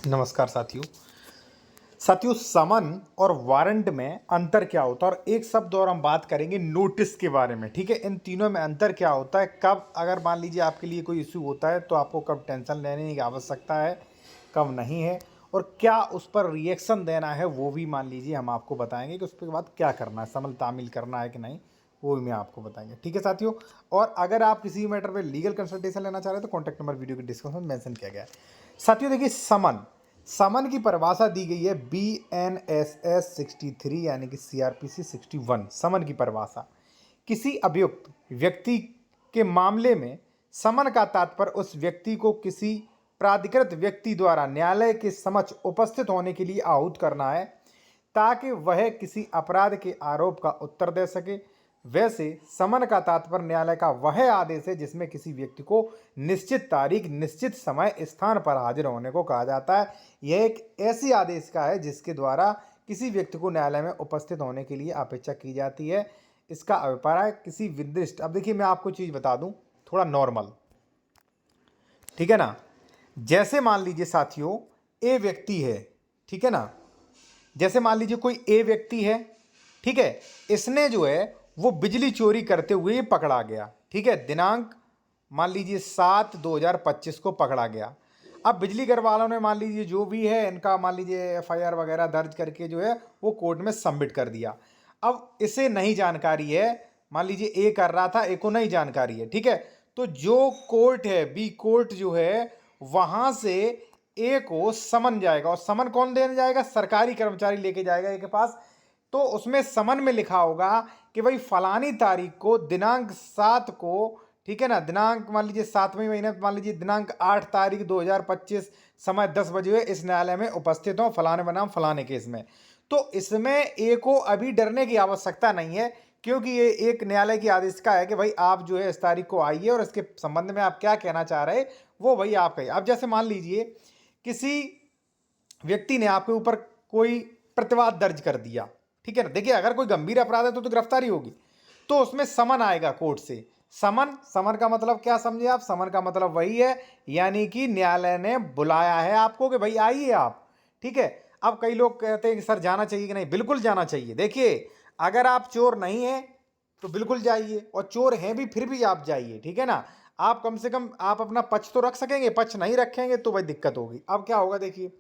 नमस्कार साथियों। समन और वारंट में अंतर क्या होता है और एक शब्द और हम बात करेंगे नोटिस के बारे में। ठीक है, इन तीनों में अंतर क्या होता है, कब अगर मान लीजिए आपके लिए कोई इशू होता है तो आपको कब टेंशन लेने की आवश्यकता है, कब नहीं है, और क्या उस पर रिएक्शन देना है वो भी मान लीजिए हम आपको बताएंगे कि उसके बाद क्या करना है, समन तामील करना है कि नहीं, वो भी मैं आपको बताएंगे। ठीक है साथियों, और अगर आप किसी मैटर पे लीगल कंसल्टेशन लेना चाह रहे हैं तो कॉन्टैक्ट नंबर वीडियो के डिस्क्रिप्शन में मेंशन किया गया है। साथियों देखिए, समन की परिभाषा दी गई है BNSS 63 यानी कि CRPC 61। समन की परिभाषा किसी अभियुक्त व्यक्ति के मामले में समन का तात्पर्य उस व्यक्ति को किसी प्राधिकृत व्यक्ति द्वारा न्यायालय के समक्ष उपस्थित होने के लिए आहूत करना है ताकि वह किसी अपराध के आरोप का उत्तर दे सके। वैसे समन का तात्पर्य न्यायालय का वह आदेश है जिसमें किसी व्यक्ति को निश्चित तारीख, निश्चित समय, स्थान पर हाजिर होने को कहा जाता है। यह एक ऐसी आदेश का है जिसके द्वारा किसी व्यक्ति को न्यायालय में उपस्थित होने के लिए अपेक्षा की जाती है। इसका अभिप्राय किसी निर्दिष्ट, अब देखिए मैं आपको चीज बता दूं थोड़ा नॉर्मल, ठीक है ना। जैसे मान लीजिए साथियों, ए व्यक्ति है, ठीक है ना। जैसे मान लीजिए कोई ए व्यक्ति है, ठीक है, इसने जो है वो बिजली चोरी करते हुए पकड़ा गया, ठीक है। दिनांक मान लीजिए 7/2025 को पकड़ा गया। अब बिजली घर वालों ने मान लीजिए जो भी है इनका मान लीजिए FIR वगैरह दर्ज करके जो है वो कोर्ट में सबमिट कर दिया। अब इसे नहीं जानकारी है, मान लीजिए ए कर रहा था, ए को नहीं जानकारी है, ठीक है। तो जो कोर्ट है, बी कोर्ट जो है, वहां से ए को समन जाएगा, और समन कौन देने जाएगा? सरकारी कर्मचारी लेके जाएगा ए के पास। तो उसमें समन में लिखा होगा कि भाई फलानी तारीख को दिनांक 7 को, ठीक है ना, दिनांक मान लीजिए 7वें महीने, मान लीजिए दिनांक 8 तारीख 2025 समय 10 बजे हुए इस न्यायालय में उपस्थित हो फलाने बनाम फलाने केस में। तो इसमें ए को अभी डरने की आवश्यकता नहीं है, क्योंकि ये एक न्यायालय की आदेश का है कि भाई आप जो है इस तारीख को आइए और इसके संबंध में आप क्या कहना चाह रहे वो भाई आप कहिए। अब जैसे मान लीजिए किसी व्यक्ति ने आपके ऊपर कोई प्रतिवाद दर्ज कर दिया, ठीक है ना। देखिए अगर कोई गंभीर अपराध है तो गिरफ्तारी होगी, तो उसमें समन आएगा कोर्ट से। समन का मतलब क्या समझे आप? समन का मतलब वही है, यानी कि न्यायालय ने बुलाया है आपको कि भाई आइए आप, ठीक है। अब कई लोग कहते हैं कि सर जाना चाहिए कि नहीं, बिल्कुल जाना चाहिए। देखिए अगर आप चोर नहीं है तो बिल्कुल जाइए, और चोर हैं भी फिर भी आप जाइए, ठीक है ना। आप कम से कम आप अपना पक्ष तो रख सकेंगे, पक्ष नहीं रखेंगे तो भाई दिक्कत होगी। अब क्या होगा देखिए,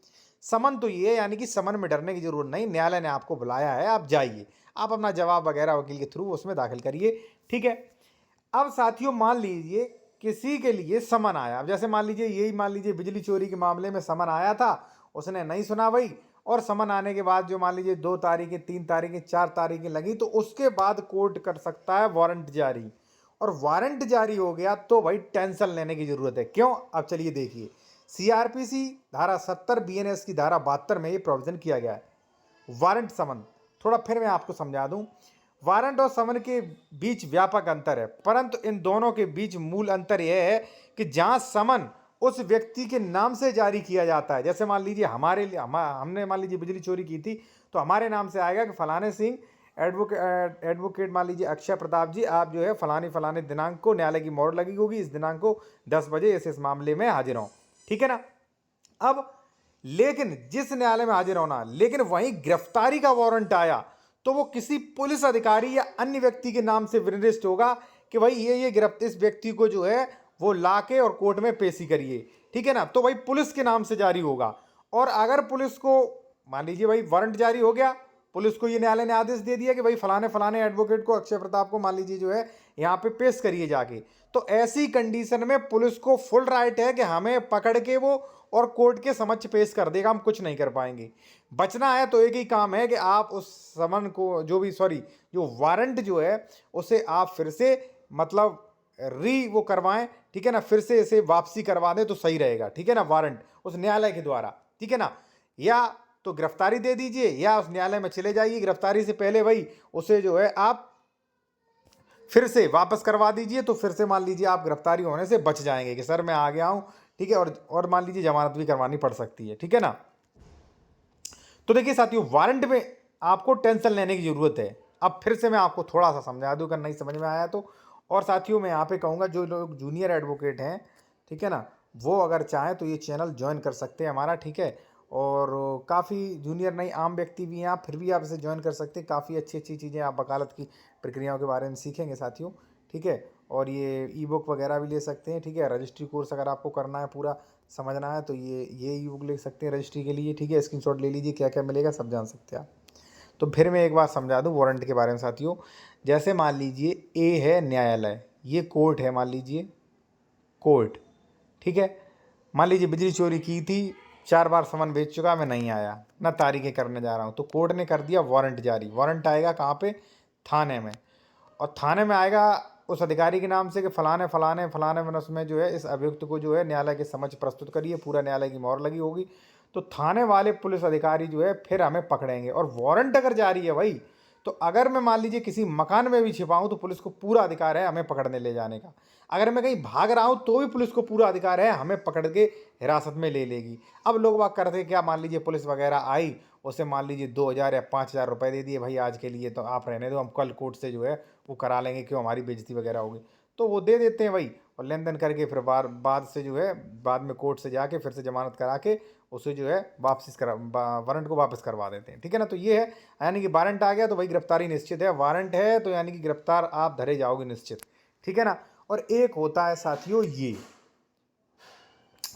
समन तो ये है, यानी कि समन में डरने की जरूरत नहीं, न्यायालय ने आपको बुलाया है, आप जाइए, आप अपना जवाब वगैरह वकील के थ्रू उसमें दाखिल करिए, ठीक है। अब साथियों मान लीजिए किसी के लिए समन आया, अब जैसे मान लीजिए यही मान लीजिए बिजली चोरी के मामले में समन आया था, उसने नहीं सुना भाई, और समन आने के बाद जो मान लीजिए 2 तारीखें, 3 तारीखें, 4 तारीखें लगी, तो उसके बाद कोर्ट कर सकता है वारंट जारी। और वारंट जारी हो गया तो भाई टेंशन लेने की जरूरत है, क्यों? अब चलिए देखिए, CRPC धारा 70, BNS की धारा 72 में ये प्रोविजन किया गया है वारंट समन। थोड़ा फिर मैं आपको समझा दूं, वारंट और समन के बीच व्यापक अंतर है, परंतु इन दोनों के बीच मूल अंतर यह है कि जहां समन उस व्यक्ति के नाम से जारी किया जाता है, जैसे मान लीजिए हमारे लिए हमने मान लीजिए बिजली चोरी की थी, तो हमारे नाम से आएगा कि फलाने सिंह एडवोकेट मान लीजिए अक्षय प्रताप जी, आप जो है फलाने फलाने दिनांक को न्यायालय की मोहर लगी होगी, इस दिनांक को 10 बजे इस मामले में हाजिर हो, ठीक है ना। अब लेकिन जिस न्यायालय में हाजिर होना, लेकिन वहीं गिरफ्तारी का वारंट आया तो वो किसी पुलिस अधिकारी या अन्य व्यक्ति के नाम से विनिर्दिष्ट होगा कि भाई ये गिरफ्त इस व्यक्ति को जो है वो लाके और कोर्ट में पेशी करिए, ठीक है ना। तो भाई पुलिस के नाम से जारी होगा। और अगर पुलिस को मान लीजिए भाई वारंट जारी हो गया, पुलिस को ये न्यायालय ने आदेश दे दिया कि भाई फलाने फलाने एडवोकेट को, अक्षय प्रताप को मान लीजिए जो है यहाँ पे पेश करिए जाके, तो ऐसी कंडीशन में पुलिस को फुल राइट है कि हमें पकड़ के वो और कोर्ट के समक्ष पेश कर देगा, हम कुछ नहीं कर पाएंगे। बचना है तो एक ही काम है कि आप उस समन को जो वारंट जो है उसे आप फिर से मतलब वो करवाएं, ठीक है ना, फिर से इसे वापसी करवा दें तो सही रहेगा, ठीक है ना, वारंट उस न्यायालय के द्वारा, ठीक है ना। या तो गिरफ्तारी दे दीजिए या उस न्यायालय में चले जाइए, गिरफ्तारी से पहले भाई उसे जो है आप फिर से वापस करवा दीजिए, तो फिर से मान लीजिए आप गिरफ्तारी होने से बच जाएंगे कि सर मैं आ गया हूं, ठीक है। और मान लीजिए जमानत भी करवानी पड़ सकती है, ठीक है ना। तो देखिए साथियों, वारंट में आपको टेंशन लेने की जरूरत है। अब फिर से मैं आपको थोड़ा सा समझा दूं अगर नहीं समझ में आया तो। और साथियों मैं यहाँ पे कहूँगा जो लोग जूनियर एडवोकेट हैं, ठीक है ना, वो अगर चाहें तो ये चैनल ज्वाइन कर सकते हैं हमारा, ठीक है। और काफ़ी जूनियर नहीं आम व्यक्ति भी हैं आप, फिर भी आप इसे ज्वाइन कर सकते हैं। काफ़ी अच्छी अच्छी चीज़ें आप वकालत की प्रक्रियाओं के बारे में सीखेंगे साथियों, ठीक है। और ये ई बुक वगैरह भी ले सकते हैं, ठीक है। रजिस्ट्री कोर्स अगर आपको करना है, पूरा समझना है, तो ये ई बुक ले सकते हैं रजिस्ट्री के लिए, ठीक है। स्क्रीनशॉट ले लीजिए, क्या क्या मिलेगा सब जान सकते हैं आप। तो फिर मैं एक बात समझा दूं वारंट के बारे में साथियों। जैसे मान लीजिए ए है न्यायालय, ये कोर्ट है, मान लीजिए कोर्ट, ठीक है। मान लीजिए बिजली चोरी की थी, 4 बार सामान बेच चुका, मैं नहीं आया ना, तारीखें करने जा रहा हूँ, तो कोर्ट ने कर दिया वारंट जारी। वारंट आएगा कहाँ पे? थाने में। और थाने में आएगा उस अधिकारी के नाम से कि फलाने फलाने फलाने वर्ष में जो है इस अभियुक्त को जो है न्यायालय के समक्ष प्रस्तुत करिए, पूरा न्यायालय की मोहर लगी होगी। तो थाने वाले पुलिस अधिकारी जो है फिर हमें पकड़ेंगे। और वारंट अगर जारी है भाई, तो अगर मैं मान लीजिए किसी मकान में भी छिपा हूं, तो पुलिस को पूरा अधिकार है हमें पकड़ने ले जाने का। अगर मैं कहीं भाग रहा हूं तो भी पुलिस को पूरा अधिकार है हमें पकड़ के हिरासत में ले लेगी। अब लोग बात करते हैं क्या, मान लीजिए पुलिस वगैरह आई, उसे मान लीजिए 2,000 या 5,000 रुपए दे दिए, भाई आज के लिए तो आप रहने दो, हम कल कोर्ट से जो है वो करा लेंगे, क्यों हमारी बेइज्जती वगैरह होगी। तो वो दे देते हैं भाई, और लेन देन करके फिर बाद से जो है बाद में कोर्ट से जाके फिर से जमानत करा के उसे जो है वापस वारंट को वापस करवा देते हैं, ठीक है ना। तो ये है, यानी कि वारंट आ गया तो भाई गिरफ्तारी निश्चित है, वारंट है तो यानी कि गिरफ्तार आप धरे जाओगे निश्चित, ठीक है ना। और एक होता है साथियों ये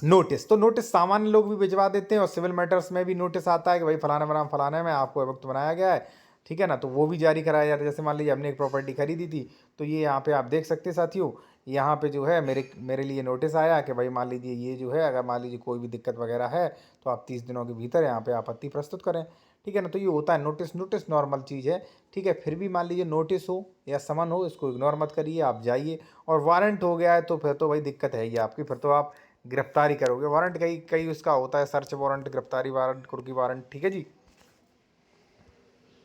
नोटिस। तो नोटिस सामान्य लोग भी भिजवा देते हैं, और सिविल मैटर्स में भी नोटिस आता है कि भाई फलाना बनाम फलाने में आपको अभियुक्त बनाया गया है, ठीक है ना। तो वो भी जारी कराया जाता है। जैसे मान लीजिए हमने एक प्रॉपर्टी खरीदी थी, तो ये यहाँ पे आप देख सकते हैं साथियों, यहाँ पे जो है मेरे लिए नोटिस आया कि भाई मान लीजिए ये जो है, अगर मान लीजिए कोई भी दिक्कत वगैरह है तो आप 30 दिनों के भीतर यहाँ पे आपत्ति प्रस्तुत करें, ठीक है ना। तो ये होता है नोटिस। नोटिस नॉर्मल चीज़ है, ठीक है। फिर भी मान लीजिए नोटिस हो या समन हो, इसको इग्नोर मत करिए, आप जाइए। और वारंट हो गया है तो फिर तो भाई दिक्कत है ही आपकी, फिर तो आप गिरफ्तारी करोगे। वारंट कई कई उसका होता है, सर्च वारंट, गिरफ्तारी वारंट, कुर्की वारंट, ठीक है जी।